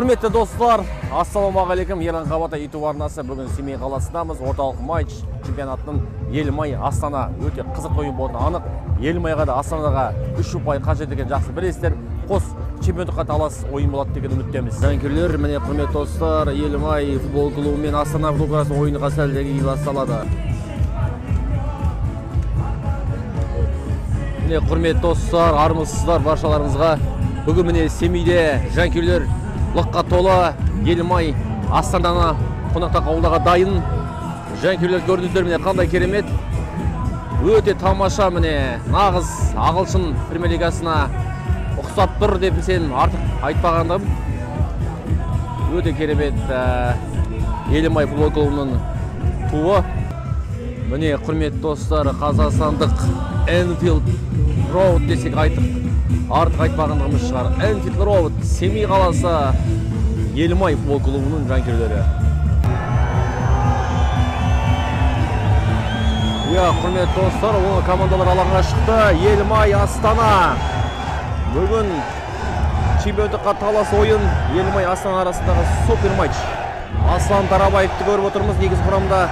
Құрметті достар, ассалаумағалейкум. Ерлан Қабата YouTube арнасы. Бүгін Семей қаласындамыз. Орталық матч чемпионаттың Елімай Астана. Өте қызық ойын болды анық. Елімайға да Астанаға 3 ұпай қажет екенін жақсы білесіздер. Қос чемпиондыққа талас ойын болады деген үміттеміз. Жанкүйерлер, міне құрметті достар, Елімай футбол клубы мен Астана футбол клубы ойынға сәлдегі басталады. Міне құрметті достар, армысыздар баршаларыңызға. Бүгін міне Семейде жанкүйерлер лыққа толы. Елімай Астананы қонақта қабылдауға дайын. Жанкүйерлер көрдіңіздер, міне қандай керемет. Өте тамаша, міне нағыз ағылшын премьер лигасына ұқсап тұр деп сен артық айтпағандым. Өте керемет Елімай футбол клубының туы. Міне құрметті достар, қазақстандық Энфилд Роуд десек артық айтпағандығымыз шығар. Энфилд Роуд, Семей қаласы, Елімай футбол клубының жанкүйерлері. Құрметті достар, оны командалар алаңға шықты. Елімай Астана. Бүгін чемпиондыққа талас ойын Елімай Астана арасындағы супер матч. Аслан Тарабаевты көріп отырмыз негізгі құрамда.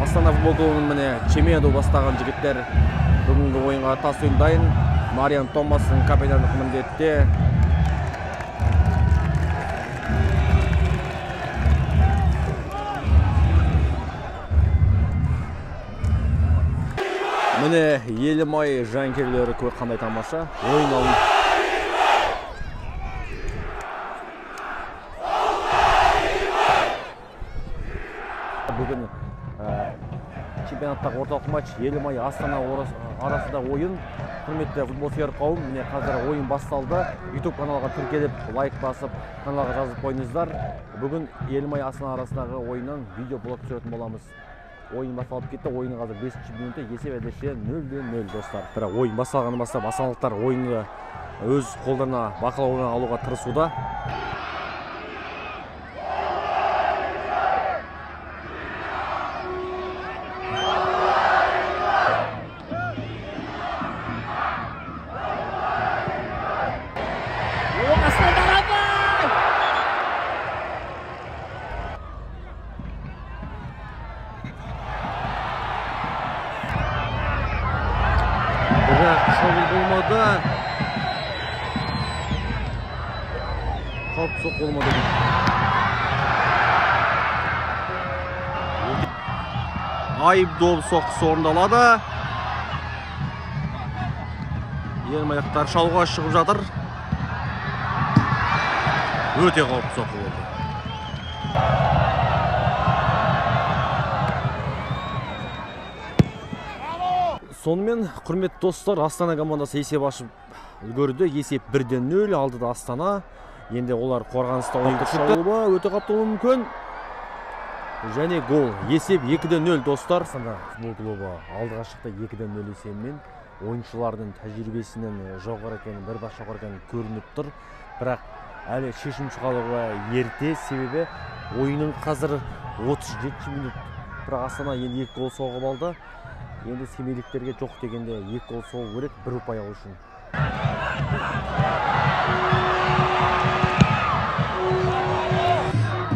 Астана футбол клубының міне чемпионды бастаған жігіттер бүгінгі ойынға тас ойын дайын. Мариан Томастың капитандық міндетте. Міне Елімай жанкүйерлері қандай тамаша ойын алды. Бүгін чемпионаттағы орталық матч Елімай Астана арасында ойын. Құрметті футбол сүйер қауым, міне қазір ойын басталды. YouTube каналға тіркеліп, лайк басып, каналға жазып қойыңыздар. Бүгін Елімай Астана арасындағы ойыннан видео блог түсіретін боламыз. Ойын басталып кетті. Ойынның қазір 5-ші минутта есеп әдісше 0-0 достар. Бірақ ойын басталғаны бастап астаналықтар ойынды өз қолдарына бақылауына алуға тырысуда. Шабуыл болмады. Қауіп соқ болмады. Айып доп соққысы орындалады. Елімайлықтар шауға шығып жатыр. Өте қауіп соққы болды. Сонымен, құрметті достар, Астана командасы есеп ашып үлгерді. Есеп 1-0 алды да Астана. Енді олар қорғаныста ойынды шабуылы өте қаптауы мүмкін. Және гол. Есеп 2-0 достар. Астана футбол клубы алдыға шықты 2-0 есебімен. Ойыншылардың тәжірибесінен жоғары екенін, бір бақ жоғары екенін көрініп тұр. Бірақ әлі шешім шығаруға ерте, себебі ойынның қазір 37 минут. Бірақ Астана енді 2 гол соғып алды. Енді семейліктерге жоқ дегенде 2 гол соғу керек, 1 ұпай алу үшін.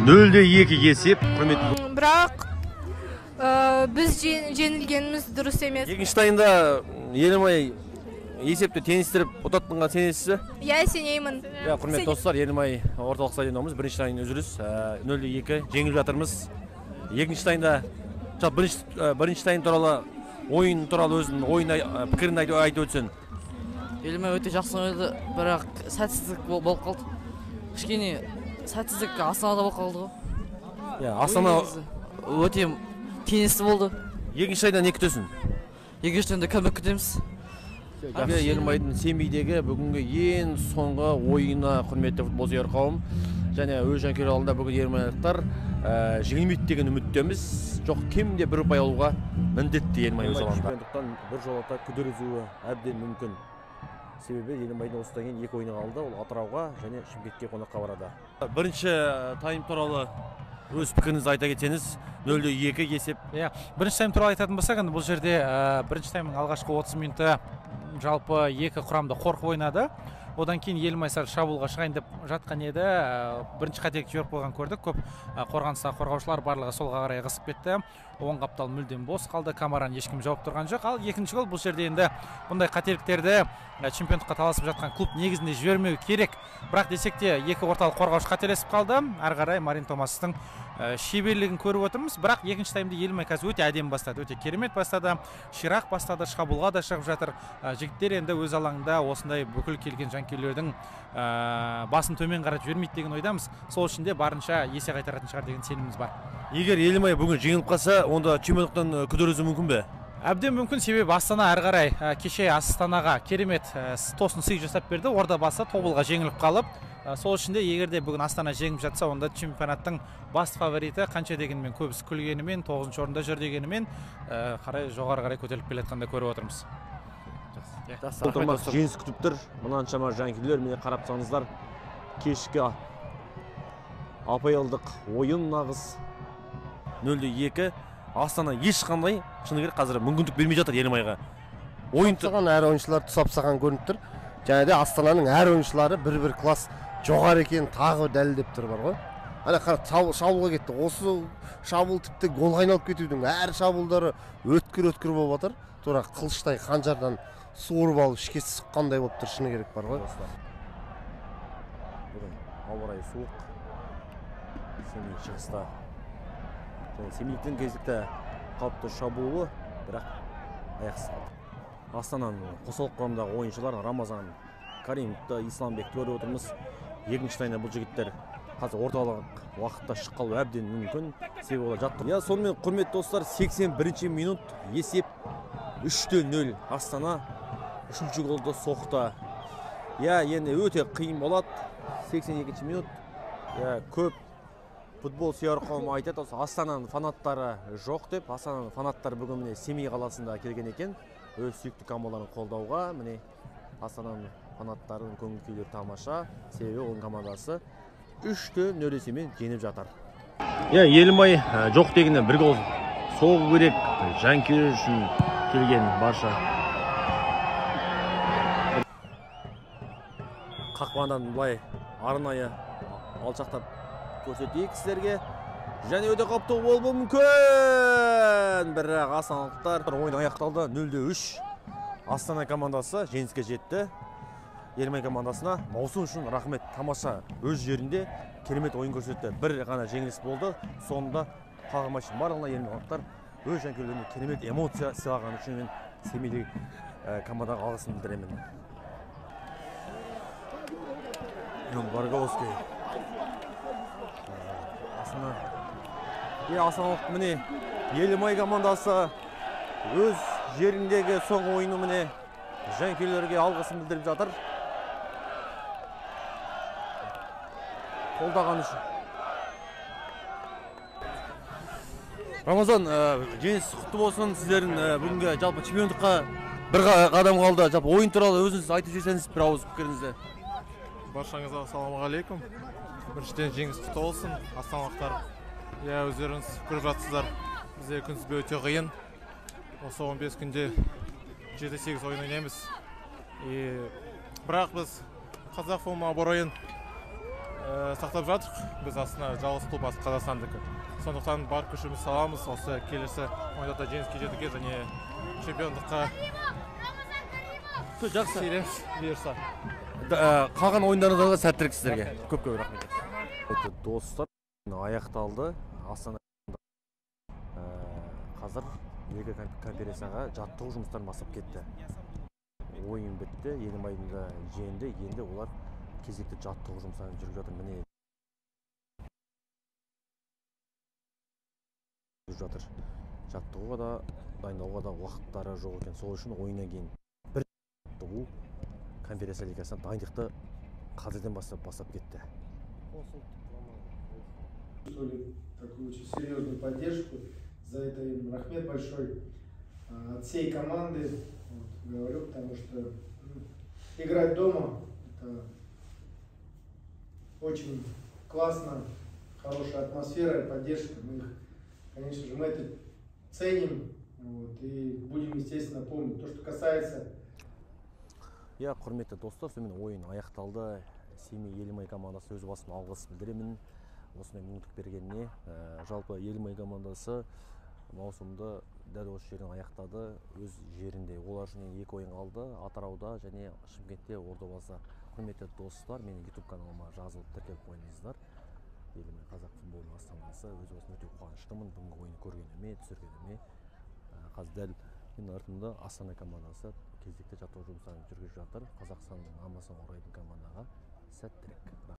Нөлде 2 есеп, құрметті. Бірақ біз жеңілгеніміз дұрыс емес. Екінші тайында Елімай есепті теңестіріп ұтатынға сенесіз? Иә, сенеймін. Құрметті достар, Елімай орталық стадионымыз бірінші тайын үзіліс. 0-2 жеңіліп жатырмыз. Екінші тайында, бірінші тайын туралы ойын туралы өзінің пікірін айтып өтсін. Елімай өте жақсы ойнады, бірақ сәтсіздік болып қалды. Кішкене сәтсіздік Астанада болып қалды ғой. Астана өте теңесті болды. Екінші тайдан не күтесің? Екінші тайында кімді күтеміз? Елімайдың Семейдегі бүгінгі ең соңғы ойына құрметті футбол сүйер қауым. Және өз жанкүйер алдында бүгін Елімайлықтар жеңілмейді деген үміттеміз. Жоқ, кемде 1 ұпай алуға міндетті Елімай өз алаңда. Чемпиондықтан бір жолата күдірізуі әбден мүмкін. Себебі Елімайдың осыдан кейін 2 ойыны қалды. Ол Атырауға және Шымкентке қонаққа барады. Бірінші тайм туралы өз пікіріңізді айта кетсеңіз, 0-2 есеп. Бірінші тайм туралы айтатын болсақ, бұл жерде бірінші таймның алғашқы 30 минуты жалпы екі құрамда қорқып ойнады. Одан кейін Елімай сәл шабуылға шығайын деп жатқан еді. Бірінші қателік жіберіп қойған көрдік. Көп қорғаныстағы қорғаушылар барлығы солға қарай ығысып кетті. Оң қаптал мүлдем бос қалды. Камаран ешкім жауап тұрған жоқ. Ал екінші гол бұл жерде енді бұндай қателіктерді чемпиондыққа таласып жатқан клуб негізінде жібермеу керек. Бірақ десек те екі орталық қорғаушы қателесіп қалды. Әрі қарай Марин Томастың шеберлігін көріп отырмыз. Бірақ екінші таймда Елімай қазір өте әдемі бастады, өте керемет бастады. Ширақ бастады, шабуылға да шығып жатыр. Жігіттер енді өз алаңында осындай бүкіл келген жанкүйерлердің басын төмен қаратып жібермейді деген ойдамыз. Сол үшін де барынша есе қайтаратын шығар деген сеніміміз бар. Егер Елімай бүгін жеңіліп қалса, онда чемпиондықтан күдер мүмкін бе? Әбден мүмкін, себебі Астана әрі қарай кеше Астанаға керемет тосын сый жасап берді. Орда басы тобылға жеңіліп қалып, сол үшін де егерде бүгін Астана жеңіп жатса, онда чемпионаттың басты фавориті қанша дегенмен көбісі күлгенімен, 9-шы орында жүр дегенімен жоғары қарай көтеріліп келетқанда көріп отырмыз. Жеңіс күтіп тұр. Мұнаншама жанкүйерлер, міне қарап тұрсаңыздар, кешкі АПЛдық ойын нағыз 0-2. Астана ешқандай шыны керек қазір мүмкіндік бермей жатыр Елімайға. Ойын әр ойыншылар тұсап саған көрініп тұр. Және де Астананың әр ойыншылары бір класс жоғары екенін тағы дәлелдеп тұр бар ғой. Ана қарап шабуылға кетті. Осы шабуыл тіпті голға айналып кетудің әр шабуылдары өткір болып жатыр. Тура қылыштай қанжардан суырып алып ішке сұққандай болып тұр, шыны керек бар ғой. Бүгін ауа райы суық. Семей шығыста Семейліктің кезікті қалыпты шабуылы, бірақ аяқсыз қалды. Астананың қосалық құрамдағы ойыншылар Рамазан Каримовты, Исламбек көріп отырмыз. Екінші тайында бұл жігіттер қазір орталық уақытта шыққалы әбден мүмкін. Себебі олар жаттыр. Сонымен құрметті достар, 81-ші минут есеп 3-0. Астана 3-ші голды соқты. Енді өте қиын болады. 82-ші минут. Көп футбол сүйер қауым айтады, Астананың фанаттары жоқ деп. Астананың фанаттары бүгін міне Семей қаласында келген екен. Өз сүйікті командаларын қолдауға. Міне Астананың фанаттарының көңіл күйлері тамаша. Себебі оның командасы 3-0 есебімен жеңіп жатыр. Елімай жоқ дегенде бір гол соғу керек. Жанкүйерлер үшін келген барша қақпадан былай арнайы алшақтап көрсетейік сіздерге. Және өте қауіпті болуы мүмкін. Бірақ астаналықтар ойын аяқталды. 0-3. Астана командасы жеңіске жетті. Елімай командасына маусым үшін рахмет. Тамаша өз жерінде керемет ойын көрсетті. Бір ғана жеңіліс болды. Соңында қалған матчтың барлығына елімайлықтар өз жанкүйерлеріне керемет эмоция сыйлағаны үшін мен Семейдегі командаға алғысын білдіремін. Барговский. Астаналық міне Елімай командасы өз жеріндегі соңғы ойыны міне жанкүйерлерге алғысын білдіріп жатыр. Қолдаған үшін. Рамазан, жеңіс құтты болсын. Сіздердің бүгінгі жалпы чемпиондыққа бір қадам қалды. Жалпы ойын туралы өзіңіз айтып жіберсеңіз бір ауыз пікіріңізді. Баршаңызға ассалаумағалейкум. Біріншіден жеңіс құтты болсын. Астаналықтар, өздеріңіз көріп жатсыздар. Бізде күнтізбе өте қиын. Осы 15 күнде 7-8 ойын ойнаймыз. Бірақ біз қазақ футболының абыройын сақтап жатырық. Біз Астана жалғыз клуб Қазақстандікі. Сондықтан бар күшіміз саламыз. Осы келесі ойында жеңіске жетуге және чемпиондыққа сыйлаймыз бұйырса. Қалған ойындарыңызға сәттілік сіздерге. Көп-көп рахмет. Достар, аяқталды. Астана қазір екі конференцияға жаттығу жұмыстарын бастап кетті. Ойын бітті, Елімайдың жеңді, енді олар кезекті жаттығу жұмыстарын жүргізіп жатыр. Міне жаттығуға да, дайындауға да уақыттары жоқ екен. Сол үшін ойыннан кейін бір жаттығу конференция лигасына дайындықты қазірден бастап кетті. Такую очень серьезную поддержку. За это им рахмет большой от всей команды. Говорю, потому что играть дома это очень классно, хорошая атмосфера и поддержка. Мы их, конечно же, мы это ценим и будем, естественно, помнить. То, что касается Иә, құрметті достар, сонымен ойын аяқталды. Семей Елімай командасы өз басым алғыс білдіремін осындай мүмкіндік бергеніне. Жалпы Елімай командасы маусымды дәл осы жерден аяқтады, өз жерінде. Олар үшін 2 ойын қалды, Атырауда және Шымкентте Ордабасы. Құрметті достар, менің YouTube каналыма жазылып тіркеліп қойыңыздар. Елімай қазақ футболының астанасы, өз басым өте қуаныштымын бүгінгі ойын көргеніме, түсіргеніме. Қазір дәл менің артымда Астана командасы кезекті жаттығу жұмыстарын жүргізіп жатыр. Қазақстанның намысын қорғайтын командаға сәттілік.